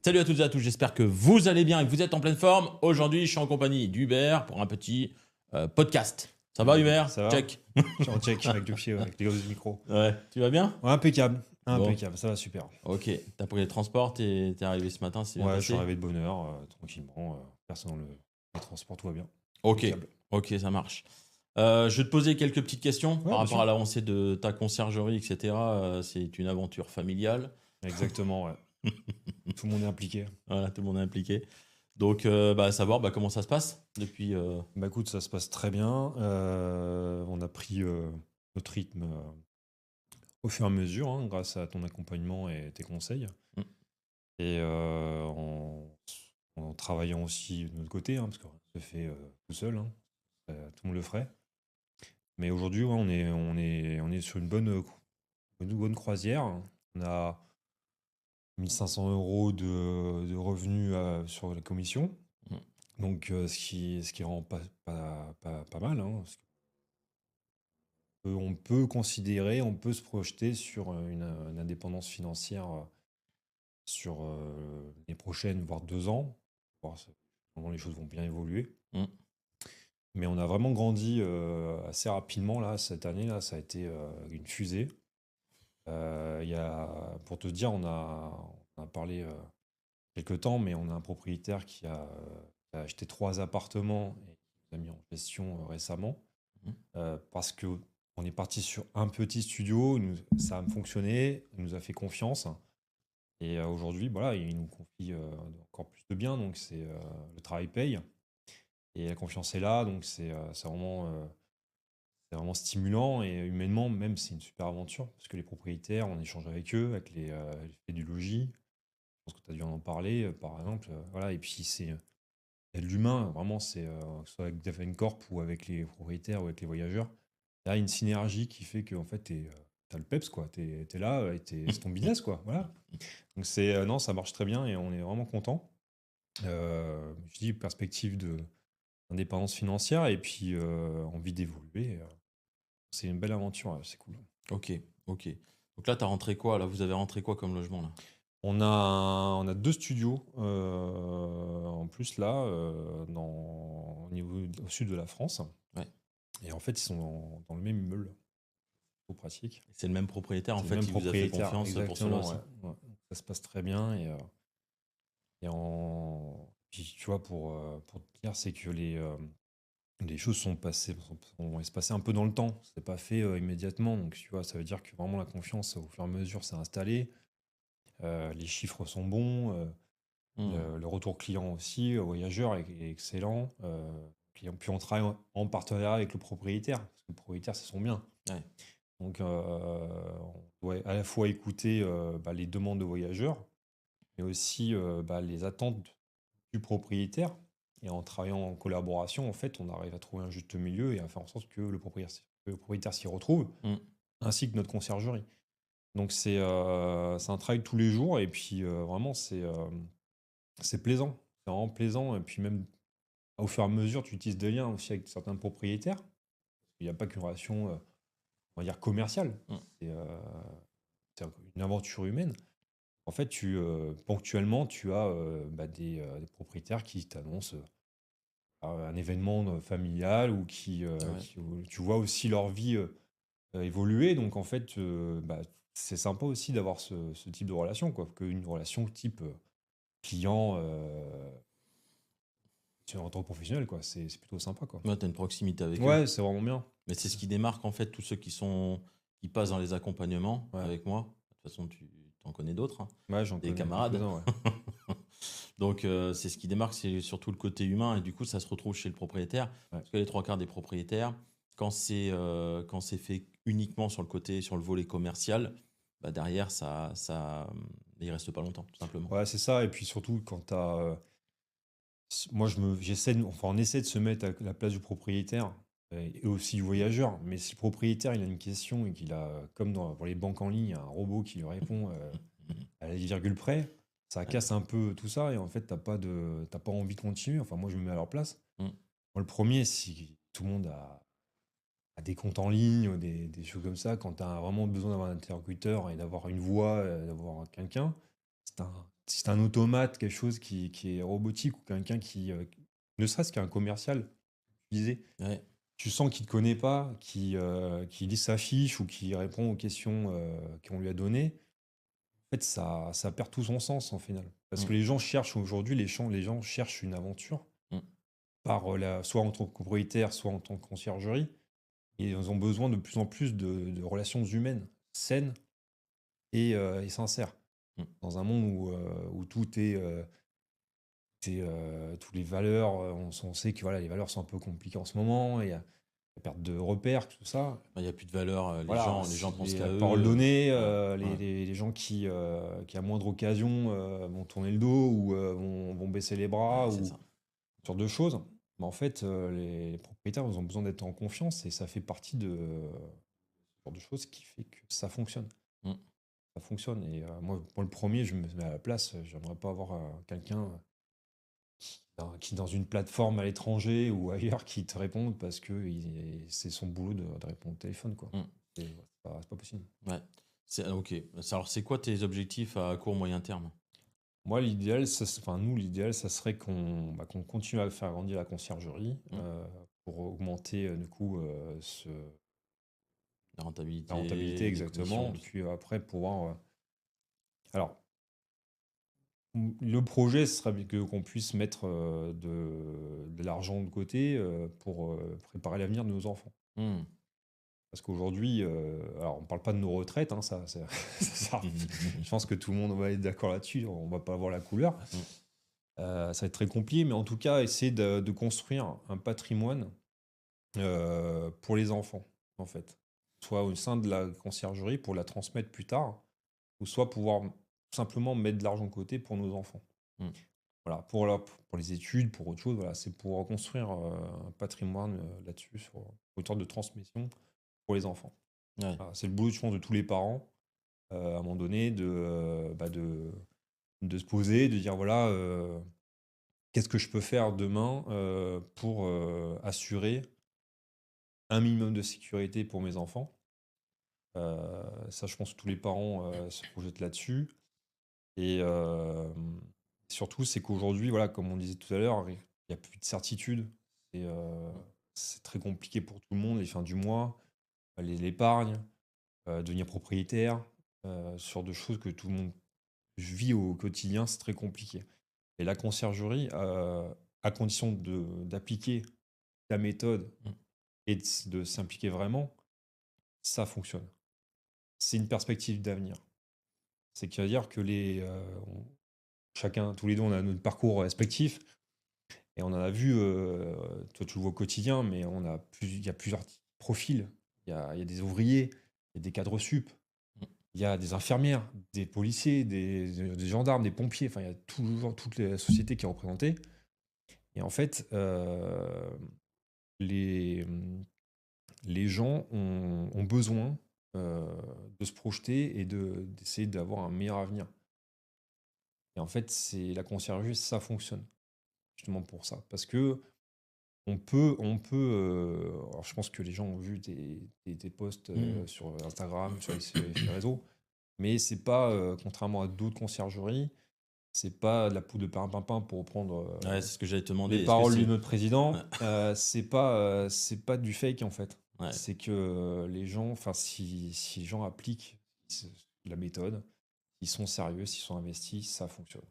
Salut à toutes et à tous, j'espère que vous allez bien et que vous êtes en pleine forme. Aujourd'hui, je suis en compagnie d'Hubert pour un petit podcast. Ça va Hubert? Ça va? Check. En check avec le pied, ouais, avec les gosses du micro. Ouais, tu vas bien? Ouais, impeccable, Bon, impeccable, ça va super. ok. T'as pris les transports, t'es arrivé ce matin, c'est bien Ouais, je suis passé? arrivé de bonne heure, tranquillement, personne dans les transports, tout va bien. Ok, Impeccable. ok, ça marche. Je vais te poser quelques petites questions Ouais, par bien rapport à sûr. l'avancée de ta conciergerie, etc. C'est une aventure familiale. Exactement, ouais. Tout le monde est impliqué. Voilà, tout le monde est impliqué. Donc, savoir comment ça se passe depuis. Bah écoute, ça se passe très bien. On a pris notre rythme au fur et à mesure, hein, grâce à ton accompagnement et tes conseils. Hmm, Et en travaillant aussi de notre côté, hein, parce que rien ne se fait tout seul, hein, tout le monde le ferait. Mais aujourd'hui, ouais, on est sur une bonne croisière. On a 1500 euros de revenus sur la commission. hmm. Donc, ce qui rend pas mal, hein, parce on peut considérer, on peut se projeter sur une indépendance financière sur les prochaines, voire 2 ans. Voir comment les choses vont bien évoluer. Hmm. Mais on a vraiment grandi assez rapidement là, cette année là, ça a été une fusée. Pour te dire, on a parlé quelque temps, mais on a un propriétaire qui a acheté 3 appartements et qui nous a mis en gestion récemment. Mhm. Parce que on est parti sur un petit studio, ça a fonctionné, il nous a fait confiance. Et aujourd'hui, voilà, il nous confie encore plus de biens, donc le travail paye. Et la confiance est là, donc c'est vraiment stimulant et humainement, même, c'est une super aventure parce que les propriétaires, on échange avec eux, avec les faits du logis. Je pense que tu as dû en parler, par exemple. Voilà. Et puis, il y a de l'humain, vraiment, que ce soit avec Davencorp ou avec les propriétaires ou avec les voyageurs. Il y a une synergie qui fait que en fait, tu as le peps, quoi. Tu es là et c'est ton business, quoi. Voilà. Donc, non, ça marche très bien et on est vraiment content. Je dis perspective d'indépendance financière et puis envie d'évoluer. C'est une belle aventure, c'est cool. Ok, ok. Donc là, t'as rentré quoi? Là, vous avez rentré quoi comme logement là? On a 2 studios en plus là, au sud de la France. Ouais. Et en fait, ils sont dans le même immeuble. Trop pratique. C'est le même propriétaire en C'est le fait, même il vous a fait propriétaire, confiance pour cela exactement. aussi. Ouais, ouais. Ça se passe très bien. Puis, tu vois, pour te dire, c'est que les choses vont se passer un peu dans le temps. C'est pas fait immédiatement. Donc, tu vois, ça veut dire que vraiment la confiance, au fur et à mesure, s'est installée. Les chiffres sont bons. Hmm. Le retour client aussi, voyageur, est excellent. Puis on travaille en partenariat avec le propriétaire, parce que le propriétaire, c'est son bien. Ouais. Donc, on doit à la fois écouter les demandes de voyageurs, mais aussi les attentes du propriétaire. Et en travaillant en collaboration, en fait, on arrive à trouver un juste milieu et à faire en sorte que le propriétaire s'y retrouve, Hmm. ainsi que notre conciergerie. Donc, c'est un travail de tous les jours, et puis vraiment, c'est plaisant. C'est vraiment plaisant. Et puis même, au fur et à mesure, tu utilises des liens aussi avec certains propriétaires. Il n'y a pas qu'une relation, on va dire, commerciale. Hmm. C'est une aventure humaine. En fait, ponctuellement, tu as des propriétaires qui t'annoncent un événement familial ou Ouais. où tu vois aussi leur vie évoluer. Donc, en fait, c'est sympa aussi d'avoir ce type de relation, quoi, qu'une relation type client en tant que professionnel, quoi. C'est plutôt sympa, quoi. Ouais, t'as une proximité avec eux. Ouais, c'est vraiment bien. Mais c'est ce qui démarque en fait tous ceux qui passent dans les accompagnements Ouais, avec moi. De toute façon, tu en connais d'autres, hein, ouais, j'en des connais camarades. quelques-uns, ouais. Donc c'est ce qui démarque, c'est surtout le côté humain et du coup ça se retrouve chez le propriétaire. Ouais. Parce que les trois quarts des propriétaires, quand c'est fait uniquement sur le côté, sur le volet commercial, derrière il reste pas longtemps, tout simplement. Ouais, c'est ça. Et puis surtout, quand t'as. Moi, enfin, on essaie de se mettre à la place du propriétaire et aussi du voyageur. Mais si le propriétaire il a une question et qu'il a, comme pour les banques en ligne, un robot qui lui répond à la virgule près, ça Ouais. casse un peu tout ça. Et en fait, t'as pas envie de continuer. Enfin, moi, je me mets à leur place. Mm. Moi, le premier, si tout le monde a des comptes en ligne, ou des choses comme ça, quand tu as vraiment besoin d'avoir un interlocuteur et d'avoir une voix, d'avoir quelqu'un, c'est un c'est un automate, quelque chose qui est robotique ou quelqu'un ne serait-ce qu'un commercial, tu disais, Ouais. tu sens qu'il ne te connaît pas, qui lit sa fiche ou qui répond aux questions qu'on lui a données. En fait, ça perd tout son sens en final. Parce Mm, que les gens cherchent aujourd'hui, les gens cherchent une aventure, mm. soit en tant que propriétaire, soit en tant que conciergerie. Et ils ont besoin de plus en plus de relations humaines saines et sincères. Mm. Dans un monde où tout est, toutes les valeurs, on sait que voilà, les valeurs sont un peu compliquées en ce moment, il y a la perte de repères, tout ça. Il n'y a plus de valeur, Voilà, les gens pensent qu'à la parole eux. donnée, Voilà. Ouais. les gens qui, à moindre occasion, vont tourner le dos ou vont baisser les bras Ouais, c'est ou ça. ce genre de choses. Mais en fait, les propriétaires, ils ont besoin d'être en confiance et ça fait partie de ce genre de choses qui fait que ça fonctionne. Mm. Ça fonctionne. Et moi, pour le premier, je me mets à la place. J'aimerais pas avoir quelqu'un qui, dans une plateforme à l'étranger ou ailleurs, qui te réponde parce que c'est son boulot de répondre au téléphone, quoi. Mm. C'est pas possible. Ouais. Ok. Alors, c'est quoi tes objectifs à court, moyen terme? Moi, l'idéal, nous, l'idéal, ça serait qu'on continue à faire grandir la conciergerie Mm. pour augmenter, du coup, La la rentabilité rentabilité, les exactement. commissions, Et tout ça. puis après, pouvoir. Alors, le projet, ce serait qu'on puisse mettre de l'argent de côté pour préparer l'avenir de nos enfants. Mm. Parce qu'aujourd'hui, alors on parle pas de nos retraites, hein, je pense que tout le monde va être d'accord là-dessus, on va pas avoir la couleur. Mm. Ça va être très compliqué, mais en tout cas, essayer de construire un patrimoine pour les enfants, en fait. Soit au sein de la conciergerie pour la transmettre plus tard, ou soit pouvoir tout simplement mettre de l'argent de côté pour nos enfants. Mm. Voilà, pour les études, pour autre chose, voilà, c'est pour construire un patrimoine là-dessus, sur autant de transmission pour les enfants. Ouais. Voilà, c'est le boulot, je pense, de tous les parents, à un moment donné, de se poser, de dire voilà, qu'est-ce que je peux faire demain pour assurer un minimum de sécurité pour mes enfants. Ça, je pense que tous les parents se projettent là-dessus. Et surtout, c'est qu'aujourd'hui, voilà, comme on disait tout à l'heure, il n'y a plus de certitude. C'est très compliqué pour tout le monde, les fins du mois, l'épargne, devenir propriétaire, ce genre de choses que tout le monde vit au quotidien, c'est très compliqué. Et la conciergerie, à condition d'appliquer la méthode Mm. et de s'impliquer vraiment, ça fonctionne. C'est une perspective d'avenir. C'est à dire que chacun, tous les deux, on a notre parcours respectif et on en a vu, toi tu le vois au quotidien, mais il y a plusieurs profils. Il y a des ouvriers, il y a des cadres sup, Mm. il y a des infirmières, des policiers, des gendarmes, des pompiers, enfin il y a toujours toute la société qui est représentée. Et en fait, les, les gens ont besoin de se projeter et d'essayer d'avoir un meilleur avenir. Et en fait, c'est la conciergerie, ça fonctionne justement pour ça. Parce que alors je pense que les gens ont vu des posts Mm. sur Instagram, sur les réseaux, mais c'est pas, contrairement à d'autres conciergeries, c'est pas de la poudre de perlimpinpin pour reprendre Ouais, c'est ce que j'allais te les demander. Est-ce que paroles de c'est. notre président. C'est pas du fake en fait. Ouais. C'est que les gens, enfin, si les gens appliquent la méthode, s'ils sont sérieux, s'ils sont investis, ça fonctionne.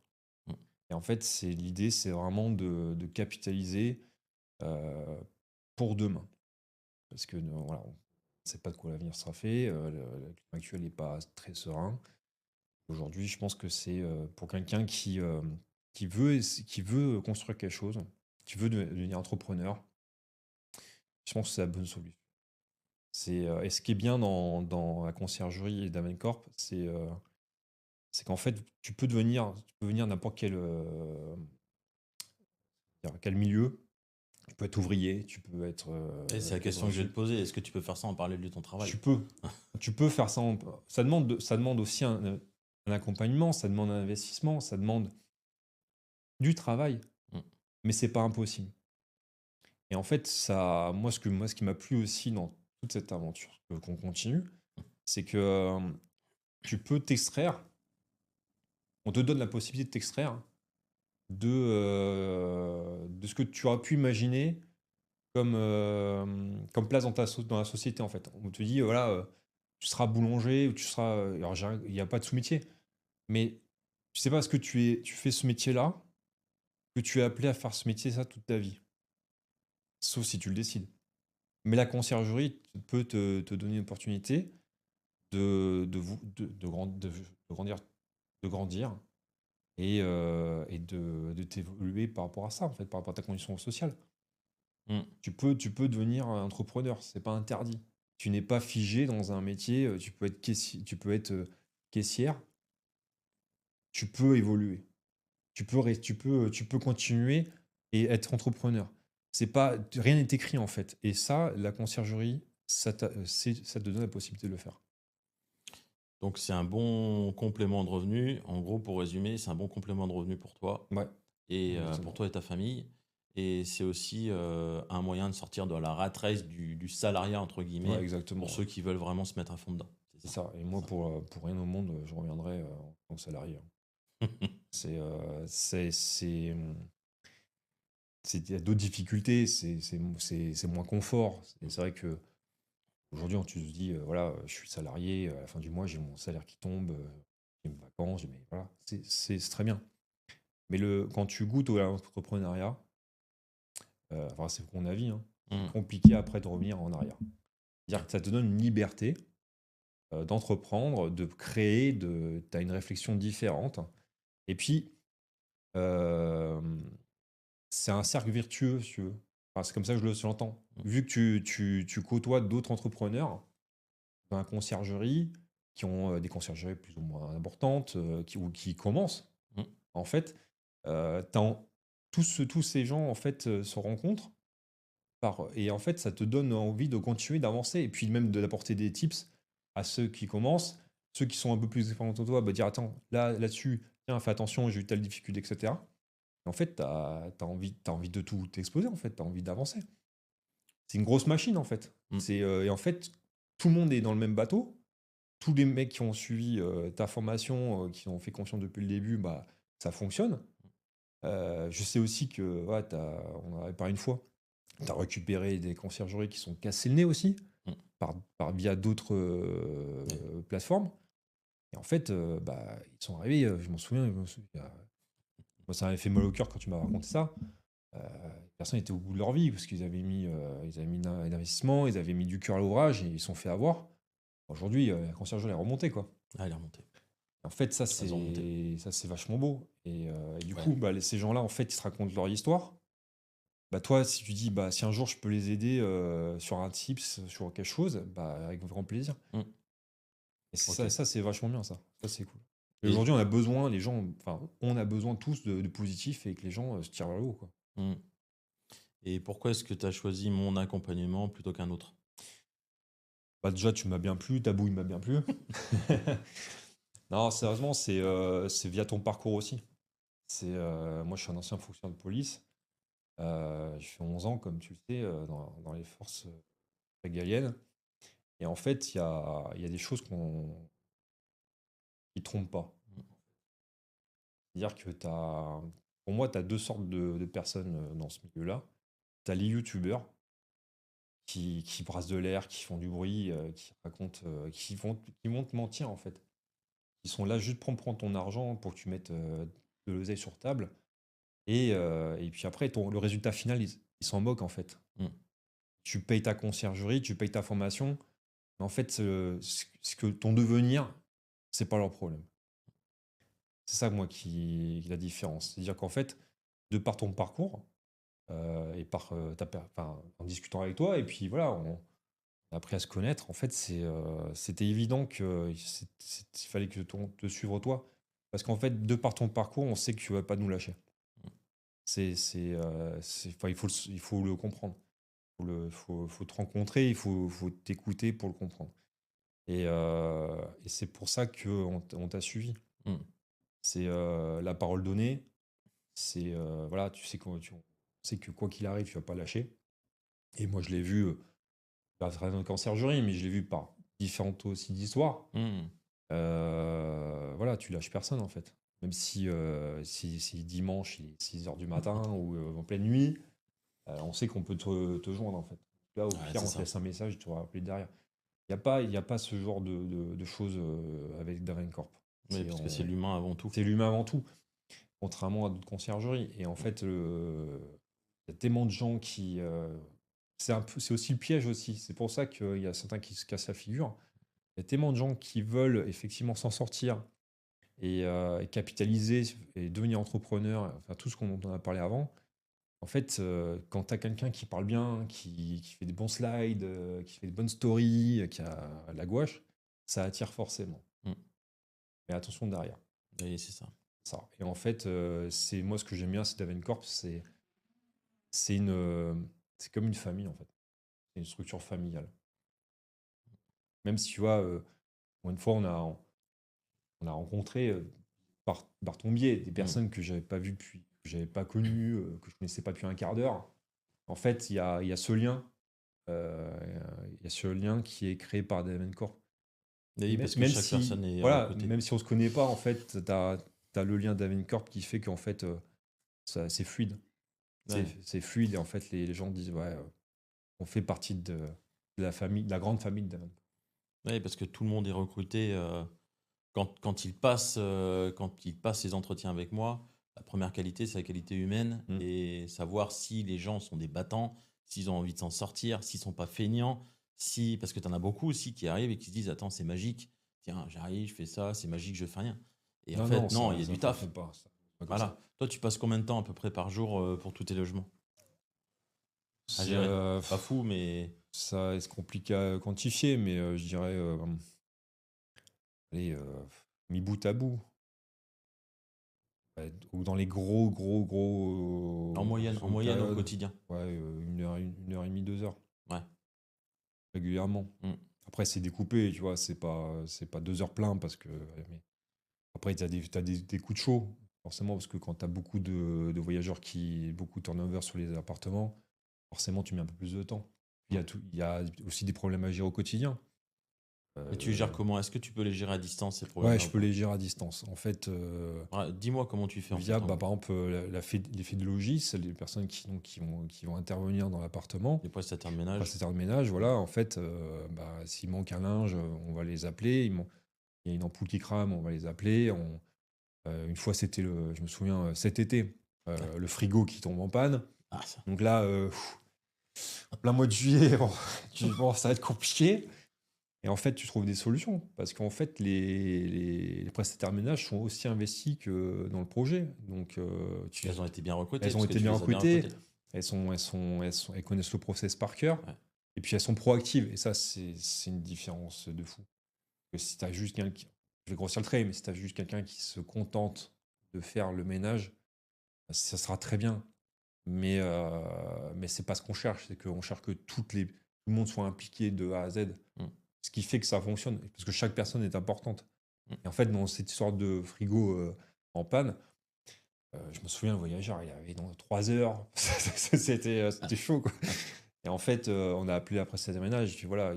Mm. Et en fait, l'idée, c'est vraiment de capitaliser pour demain. Parce que voilà, on ne sait pas de quoi l'avenir sera fait. Le climat actuel n'est pas très serein. Aujourd'hui, je pense que c'est pour quelqu'un qui veut construire quelque chose, qui veut devenir entrepreneur, je pense que c'est la bonne solution. Et ce qui est bien dans la conciergerie et Davencorp, c'est qu'en fait, tu peux venir n'importe quel milieu. Tu peux être ouvrier, tu peux être Et c'est la question cadre que je vais te sup. poser. Est-ce que tu peux faire ça en parallèle de ton travail? Tu peux. Tu peux faire ça. Ça demande aussi un accompagnement, ça demande un investissement, ça demande du travail, Mm. mais c'est pas impossible. Et en fait, moi, ce qui m'a plu aussi dans toute cette aventure qu'on continue, c'est que tu peux t'extraire on te donne la possibilité de t'extraire de ce que tu aurais pu imaginer comme place dans la société, en fait. On te dit, voilà, tu seras boulanger ou tu seras. Alors, il n'y a pas de sous-métier, mais tu sais pas ce que tu fais ce métier-là, que tu es appelé à faire ce métier, ça, toute ta vie. Sauf si tu le décides. Mais la conciergerie peut te donner une opportunité de grandir et de t'évoluer par rapport à ça, en fait, par rapport à ta condition sociale. Mm. Tu peux devenir un entrepreneur, c'est pas interdit. Tu n'es pas figé dans un métier, caissière, tu peux évoluer. Tu peux continuer et être entrepreneur. C'est pas, rien n'est écrit en fait. Et ça, la conciergerie, ça te donne la possibilité de le faire. Donc, c'est un bon complément de revenu. En gros, pour résumer, c'est un bon complément de revenu pour toi Ouais, et pour exactement. toi et ta famille. Et c'est aussi un moyen de sortir de la rat race du salariat, entre Ouais, guillemets, exactement. pour Ouais. ceux qui veulent vraiment se mettre à fond dedans. C'est C'est ça. ça. Et moi, C'est pour rien au monde, je reviendrai en tant que salarié. ça. C'est, il y a d'autres difficultés, c'est moins confort. C'est vrai que aujourd'hui, tu te dis, voilà, je suis salarié, à la fin du mois, j'ai mon salaire qui tombe, j'ai mes vacances, mais voilà, c'est très bien. Mais quand tu goûtes à l'entrepreneuriat, enfin, c'est mon avis, hein, c'est Mm. compliqué après de revenir en arrière. C'est-à-dire que ça te donne une liberté d'entreprendre, de créer, tu as une réflexion différente. Et puis, euh, c'est un cercle vertueux, si tu veux. Enfin, c'est comme ça que je l'entends. Mm. Vu que tu côtoies d'autres entrepreneurs dans la conciergerie, qui ont des conciergeries plus ou moins importantes, ou qui commencent, Mm. en fait, tous ces gens en fait se rencontrent et en fait ça te donne envie de continuer d'avancer et puis même d'apporter des tips à ceux qui commencent, ceux qui sont un peu plus expérimentés que toi, bah, dire attends là-dessus, tiens fais attention, j'ai eu telle difficulté, etc. En fait, t'as envie de tout exploser, en fait, t'as envie d'avancer. C'est une grosse machine, en fait. Mm. Et en fait, tout le monde est dans le même bateau. Tous les mecs qui ont suivi ta formation, qui ont fait confiance depuis le début, bah, ça fonctionne. Je sais aussi que, ouais, on en avait parlé une fois, tu as récupéré des conciergeries qui sont cassées le nez aussi, Mm. via d'autres Ouais. plateformes. Et en fait, bah, ils sont arrivés, je m'en souviens, moi, ça m'avait fait mal au cœur quand tu m'as raconté ça. Les personnes étaient au bout de leur vie parce ils avaient mis un investissement, ils avaient mis du cœur à l'ouvrage et ils se sont fait avoir. Aujourd'hui, la conciergerie est remontée, quoi. Ah, elle est remontée. En fait, Elles ont remonté. ça c'est vachement beau. Et du Ouais. coup, bah, ces gens-là, en fait, ils se racontent leur histoire. Bah, toi, si tu dis, bah, si un jour je peux les aider sur un tips, sur quelque chose, bah, avec grand plaisir. Mm. Et Ok. ça c'est vachement bien, ça. Ça, c'est cool. Et Et, aujourd'hui, on a besoin, les gens, enfin, on a besoin tous de positif et que les gens se tirent vers le haut, quoi. mm. Et pourquoi est-ce que tu as choisi mon accompagnement plutôt qu'un autre? Bah, déjà, tu m'as bien plu, ta bouille m'a bien plu. Non, sérieusement, c'est via ton parcours aussi. Moi, je suis un ancien fonctionnaire de police. J'ai fait 11 ans, comme tu le sais, dans les forces régaliennes. Et en fait, il y a des choses qui trompent pas. C'est-à-dire que pour moi, tu as deux sortes de personnes dans ce milieu-là. Tu as les youtubeurs qui brassent de l'air, qui font du bruit, qui racontent, qui vont te mentir en fait. Ils sont là juste pour prendre ton argent pour que tu mettes de l'oseille sur table. Et puis après, le résultat final, ils s'en moquent en fait. Mm. Tu payes ta conciergerie, tu payes ta formation, mais en fait, ce que ton devenir, c'est pas leur problème. C'est ça, moi, qui la différence. C'est-à-dire qu'en fait, de par ton parcours, et par enfin, en discutant avec toi, et puis voilà, on a appris à se connaître, en fait, c'était évident il fallait que te suivre toi. Parce qu'en fait, de par ton parcours, on sait que tu vas pas nous lâcher. Enfin, il faut le comprendre. Faut te rencontrer, faut t'écouter pour le comprendre. Et c'est pour ça on t'a suivi. Mm. C'est la parole donnée. Voilà, tu sais que quoi qu'il arrive, tu vas pas lâcher. Et moi, je l'ai vu, pas à travers une conciergerie, mais je l'ai vu par différentes aussi d'histoires. Mm. Voilà, tu lâches personne en fait. Même si dimanche, il est 6 heures du matin ou en pleine nuit, on sait qu'on peut te joindre en fait. Là, au Ouais, pire, c'est on te ça. laisse un message, tu vas rappeler derrière. Il y a pas ce genre de choses avec Davencorp. Oui, C'est parce que c'est on- l'humain avant tout. c'est l'humain avant tout, contrairement à d'autres conciergeries. Et en fait, il y a tellement de gens qui. C'est aussi le piège aussi. C'est pour ça qu'il y a certains qui se cassent la figure. Il y a tellement de gens qui veulent effectivement s'en sortir et capitaliser et devenir entrepreneur, enfin tout ce qu'on en a parlé avant. En fait, quand tu as quelqu'un qui parle bien, qui fait des bons slides, qui fait des bonnes stories, qui a la gouache, ça attire forcément. Mm. Mais attention derrière. Oui, c'est ça. Ça. Et en fait, c'est moi ce que j'aime bien, c'est Davencorp, c'est une, c'est comme une famille en fait. C'est une structure familiale. Même si tu vois, une fois on a rencontré par ton biais des Mm. personnes que j'avais pas vues depuis, que j'avais pas connues, que je connaissais pas depuis un quart d'heure. En fait, il y a ce lien, il y a ce lien qui est créé par Davencorp. Oui, parce que Même chaque si, personne est voilà, recrutée. même si on se connaît pas, en fait, tu as le lien Davencorp qui fait qu'en fait, c'est fluide. Ouais. C'est fluide et en fait, les gens disent, ouais, on fait partie de la famille, de la grande famille de Davencorp. Ouais, parce que tout le monde est recruté. Quand il passe ses entretiens avec moi, la première qualité, c'est la qualité humaine Mm. et savoir si les gens sont des battants, s'ils ont envie de s'en sortir, s'ils sont pas feignants, si parce que tu en as beaucoup aussi qui arrivent et qui se disent attends, c'est magique. Tiens, j'arrive, je fais ça, c'est magique, je fais rien. Et en Non, non, fait, non, il y a ça du fonctionne taf. pas. Ça fonctionne pas comme ça. Voilà. Toi, tu passes combien de temps à peu près par jour pour tous tes logements à C'est, gérer? Pas fou, mais ça c'est compliqué à quantifier, mais je dirais, allez, mis bout à bout. Ouais, ou dans les en grosses moyenne au périodes, quotidien. ouais, 1 heure et demie, 2 heures, Ouais. régulièrement. Mm. Après, c'est découpé, tu vois, c'est pas 2 heures plein parce que. Mais après, t'as des coups de chaud, forcément, parce que quand t'as beaucoup de voyageurs beaucoup de turnover sur les appartements, forcément, tu mets un peu plus de temps. Mm. Il y a aussi des problèmes à gérer au quotidien. Et tu gères Euh, comment? Est-ce que tu peux les gérer à distance, ces ouais, problèmes-là je ou peux pas? les gérer à distance. En fait, Ouais, dis-moi comment tu fais en via, fait. bah, par exemple, les faits de logis, c'est les personnes qui vont intervenir dans l'appartement. Les prestataires de ménage. Prestataire de ménage, voilà, en fait, bah, s'il manque un linge, on va les appeler. Il y a une ampoule qui crame, on va les appeler. Une fois, je me souviens, cet été, Ouais. le frigo qui tombe en panne. Ah, ça. Donc là, plein mois de juillet, bon, bon, ça va être compliqué. Et en fait, tu trouves des solutions. Parce qu'en fait, les prestataires de ménage sont aussi investis que dans le projet. Donc, Elles ont été bien recrutées elles ont parce que été tu bien les as bien recrutées. recrutées. Elles connaissent le process par cœur. Ouais. Et puis, elles sont proactives. Et ça, c'est une différence de fou. Que si tu as juste quelqu'un, je vais grossir le trait, mais si tu as juste quelqu'un qui se contente de faire le ménage, ça sera très bien. Mais c'est pas ce qu'on cherche. C'est qu'on cherche que tout le monde soit impliqué de A à Z. Mm. Ce qui fait que ça fonctionne. Parce que chaque personne est importante. Mm. Et en fait, dans cette histoire de frigo en panne, je me souviens, le voyageur, il avait dans 3 heures. C'était chaud, quoi. Et en fait, on a appelé la prestataire de ménage. Je dis, voilà,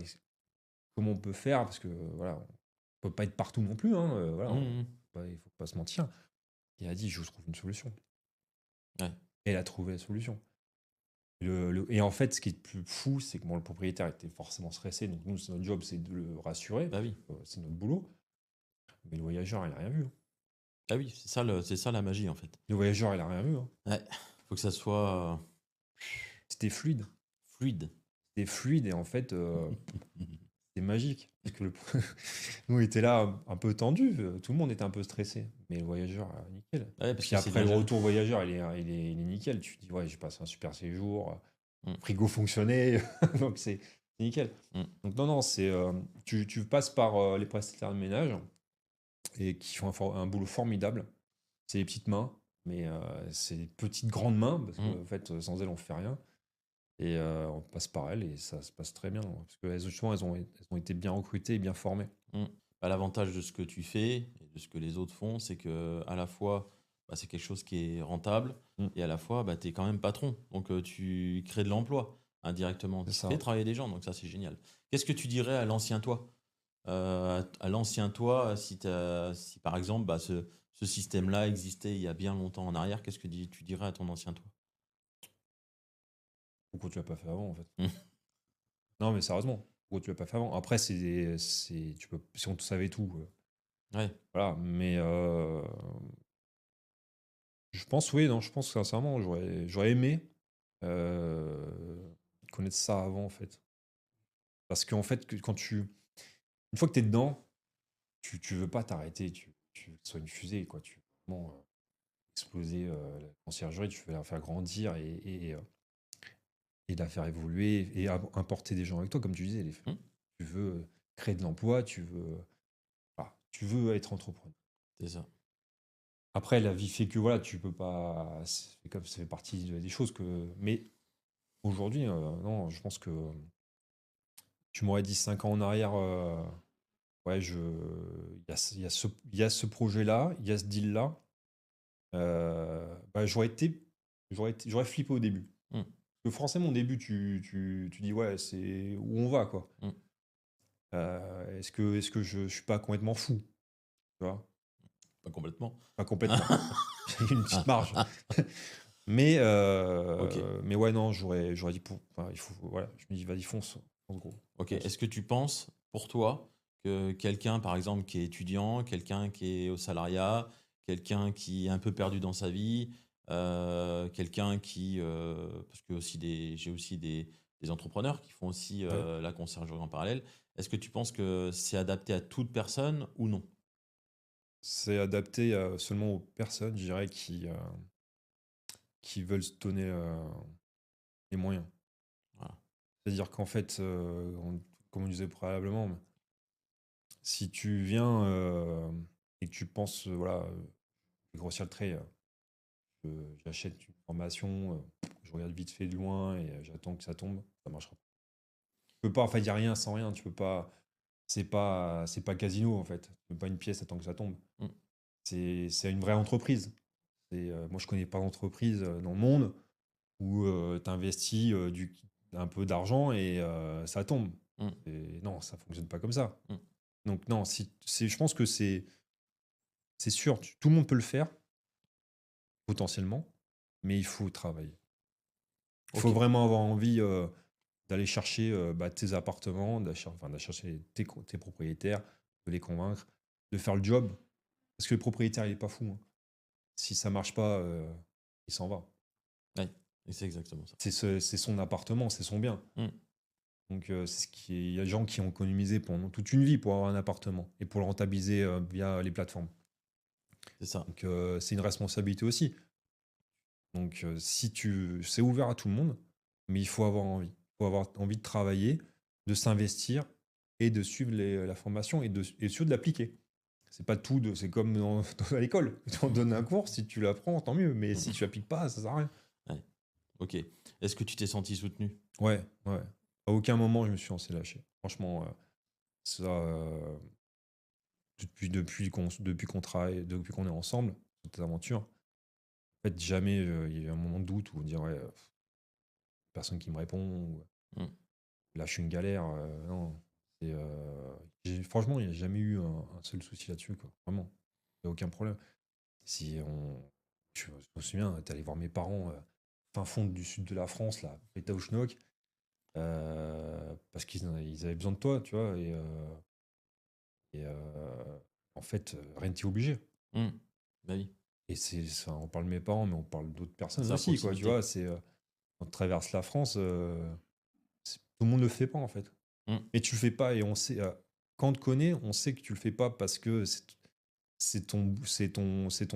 comment on peut faire? Parce que, voilà, on peut pas être partout non plus. Hein, voilà, Mhm. il faut pas se mentir. Il a dit, je trouve une solution. Ouais. Et elle a trouvé la solution. Et en fait, ce qui est le plus fou, c'est que bon, le propriétaire était forcément stressé. Donc, nous, notre job, c'est de le rassurer. Bah oui. C'est notre boulot. Mais le voyageur, il n'a rien vu. Hein. Ah oui, c'est ça la magie en fait. Le voyageur, il n'a rien vu. Hein. Ouais. Faut que ça soit C'était fluide. fluide. C'était fluide et en fait, c'était magique. Parce que nous, on était là un peu tendu. Tout le monde était un peu stressé. Mais le voyageur, nickel. Ouais, parce Puis que c'est après, bien le géré. retour voyageur, il est nickel. Tu te dis, ouais, j'ai passé un super séjour. Mm. Frigo fonctionnait. Donc, c'est nickel. Mm. Donc, non, tu passes par les prestataires de ménage et qui font un boulot formidable. C'est les petites mains, mais c'est des petites grandes mains, parce Mm. qu'en fait, sans elles, on ne fait rien. Et on passe par elles et ça se passe très bien. Parce que justement, elles ont été bien recrutées et bien formées. Mm. Bah, l'avantage de ce que tu fais et de ce que les autres font, c'est que à la fois, bah, c'est quelque chose qui est rentable Mm. et à la fois, bah, tu es quand même patron. Donc, tu crées de l'emploi indirectement. C'est Tu ça. fais travailler des gens, donc ça, c'est génial. Qu'est-ce que tu dirais à l'ancien toi? À l'ancien toi, si par exemple, bah, ce système-là existait il y a bien longtemps en arrière, qu'est-ce que tu dirais à ton ancien toi? Pourquoi tu l'as pas fait avant, en fait? Mmh. Non, mais sérieusement, pourquoi tu l'as pas fait avant? Après, tu peux, si on savait tout, Ouais, voilà. Mais je pense, oui, non, je pense sincèrement, j'aurais aimé connaître ça avant, en fait. Parce qu'en fait, une fois que tu es dedans, tu veux pas t'arrêter. Tu veux que ce soit une fusée, quoi. Tu veux vraiment exploser la conciergerie, tu veux la faire grandir et la faire évoluer et importer des gens avec toi, comme tu disais. mmh, Tu veux créer de l'emploi, voilà, tu veux être entrepreneur. c'est ça. Après, la vie fait que voilà, tu peux pas. Ça fait partie des choses que. Mais aujourd'hui, non, je pense que tu m'aurais dit 5 ans en arrière, ouais, il y a ce projet-là, il y a ce deal-là. Bah, j'aurais flippé au début. Mmh, Parce que forcément, au début, tu dis, ouais, c'est où on va, quoi. mmh. Est-ce que je suis pas complètement fou, tu vois? Pas complètement. Pas complètement. Il y a une petite marge. Mais, OK, ouais, non, j'aurais dit, enfin, voilà, je me dis, vas-y, fonce, en gros. OK. Fonce. Est-ce que tu penses, pour toi, que quelqu'un, par exemple, qui est étudiant, quelqu'un qui est au salariat, quelqu'un qui est un peu perdu dans sa vie, quelqu'un qui, parce que j'ai aussi des entrepreneurs qui font aussi, Ouais. la conciergerie en parallèle. Est-ce que tu penses que c'est adapté à toute personne ou non? C'est adapté seulement aux personnes, je dirais, qui veulent se donner les moyens. Voilà. C'est-à-dire qu'en fait, comme on disait préalablement, mais si tu viens et que tu penses, voilà, je vais grossir le trait, j'achète une formation, je regarde vite fait de loin et j'attends que ça tombe, ça marchera pas. Tu peux pas, en fait, il n'y a rien sans rien. Tu peux pas, c'est pas casino, en fait. Tu peux pas une pièce, attends que ça tombe. Mmh. C'est une vraie entreprise. Moi, je connais pas d'entreprise dans le monde où tu investis un peu d'argent et ça tombe. Mmh. Et non, ça fonctionne pas comme ça. Mmh. Donc non, je pense que c'est sûr, tout le monde peut le faire, potentiellement, mais il faut travailler. Il faut OK. vraiment avoir envie d'aller chercher bah, tes appartements, d'aller chercher tes propriétaires, de les convaincre, de faire le job. Parce que le propriétaire, il est pas fou, hein. Si ça marche pas, il s'en va. Ouais, et c'est exactement ça. C'est son appartement, c'est son bien. Mmh. Donc, il y a des gens qui ont économisé pendant toute une vie pour avoir un appartement et pour le rentabiliser via les plateformes. C'est ça. Donc, c'est une responsabilité aussi. Donc, c'est ouvert à tout le monde, mais il faut avoir envie. Il faut avoir envie de travailler, de s'investir et de suivre la formation et surtout de l'appliquer. C'est pas tout, c'est comme à l'école. On te donne un cours, si tu l'apprends, tant mieux, mais si Mmh. tu l'appliques pas, ça sert à rien. Ouais. OK. Est-ce que tu t'es senti soutenu? Ouais, ouais. À aucun moment, je me suis laissé lâcher. Franchement, ça, depuis qu'on travaille, depuis qu'on est ensemble, cette aventure, en fait, jamais il y a eu un moment de doute où on dirait personne qui me répond, ou Mmh. là je suis une galère. Non, franchement, il n'y a jamais eu un seul souci là-dessus, quoi. Vraiment, il n'y a aucun problème. Si on, je me souviens, t'es allé voir mes parents, fin fond du sud de la France, là, Pétaouchnok, parce ils avaient besoin de toi, tu vois, en fait, rien t'y obligé. Mmh. Bah oui, Et on parle de mes parents, mais on parle d'autres personnes c'est à aussi, quoi, tu proximité. vois. On traverse la France, tout le monde ne le fait pas, en fait. Mmh. Et tu le fais pas, et on sait, quand on te connaît, on sait que tu le fais pas parce que c'est ton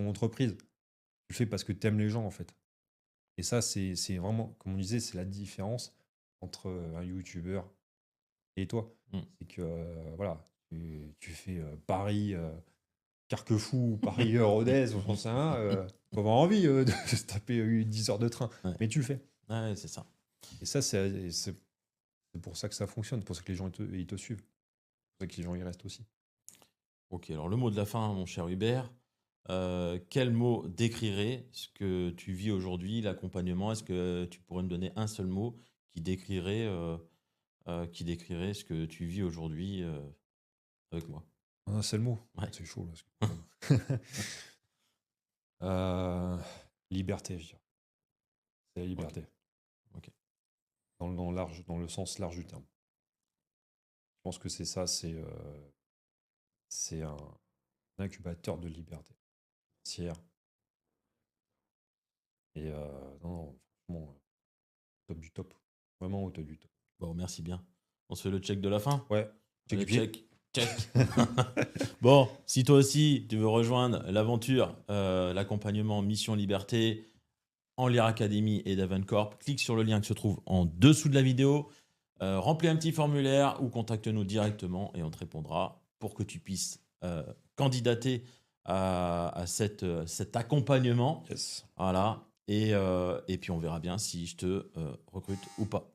entreprise. Tu le fais parce que tu aimes les gens, en fait. Et ça, c'est vraiment, comme on disait, c'est la différence entre un YouTuber et toi. Mmh. C'est que, voilà, tu fais Paris, Carquefou, Paris, Rodez, ou j'en sais rien, faut avoir envie de se taper 10 heures de train. Ouais. Mais tu le fais. Ouais, c'est ça. Et ça, c'est pour ça que ça fonctionne, c'est pour ça que les gens ils te suivent. C'est pour ça que les gens y restent aussi. OK, alors le mot de la fin, mon cher Hubert, quel mot décrirait ce que tu vis aujourd'hui, l'accompagnement? Est-ce que tu pourrais me donner un seul mot qui décrirait ce que tu vis aujourd'hui, avec moi? Un seul mot. Ouais. C'est chaud, là. Liberté, je dirais. C'est la liberté. Ok. Dans le sens large du terme. Je pense que c'est ça, c'est un incubateur de liberté financière. Et non, franchement, top du top. Vraiment au top du top. Bon, merci bien. On se fait le check de la fin. Ouais, check Le du pied. check. Bon, si toi aussi tu veux rejoindre l'aventure, l'accompagnement Mission Liberté en Lire Academy et d'Avencorp, clique sur le lien qui se trouve en dessous de la vidéo, remplis un petit formulaire ou contacte-nous directement et on te répondra pour que tu puisses candidater à cet accompagnement. Yes. Voilà. Et puis on verra bien si je te recrute ou pas.